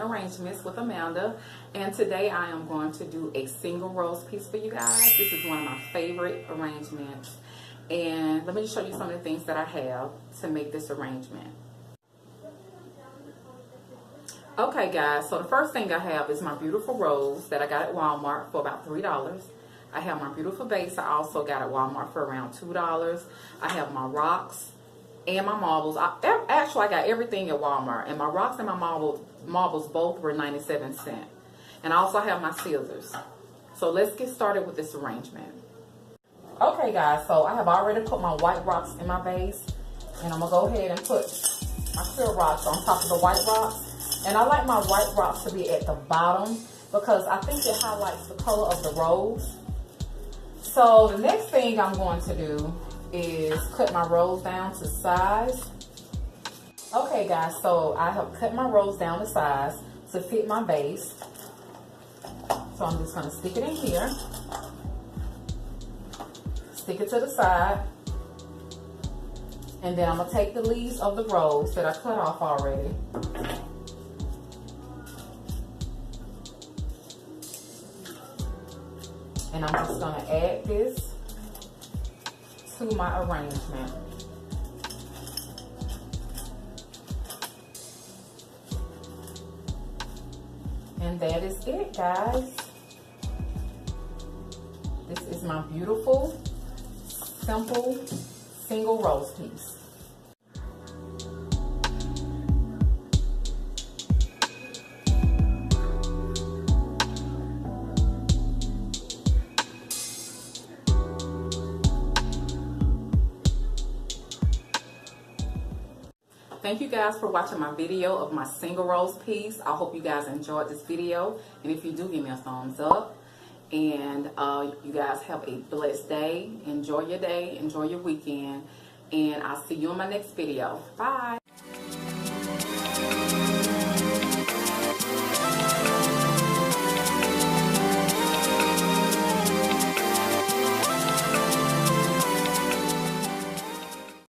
Arrangements with Amanda, and today I am going to do a single rose piece for you guys. This is one of my favorite arrangements, and let me just show you some of the things that I have to make this arrangement. Okay guys, so the first thing I have is my beautiful rose that I got at Walmart for about $3. I have my beautiful vase I also got at Walmart for around $2. I have my rocks and my marbles. Actually, I got everything at Walmart, and my rocks and my marbles both were 97¢. And I also have my scissors. So let's get started with this arrangement. Okay guys, so I have already put my white rocks in my vase, and I'm gonna go ahead and put my clear rocks on top of the white rocks. And I like my white rocks to be at the bottom because I think it highlights the color of the rose. So the next thing I'm going to do is cut my rose down to size. Okay guys, so I have cut my rose down to size to fit my base. So I'm just going to stick it in here. Stick it to the side. And then I'm going to take the leaves of the rose that I cut off already. And I'm just going to add this to my arrangement. And that is it, guys. This is my beautiful, simple, single rose piece. Thank you guys for watching my video of my single rose piece. I hope you guys enjoyed this video. And if you do, give me a thumbs up. And you guys have a blessed day. Enjoy your day. Enjoy your weekend. And I'll see you in my next video. Bye.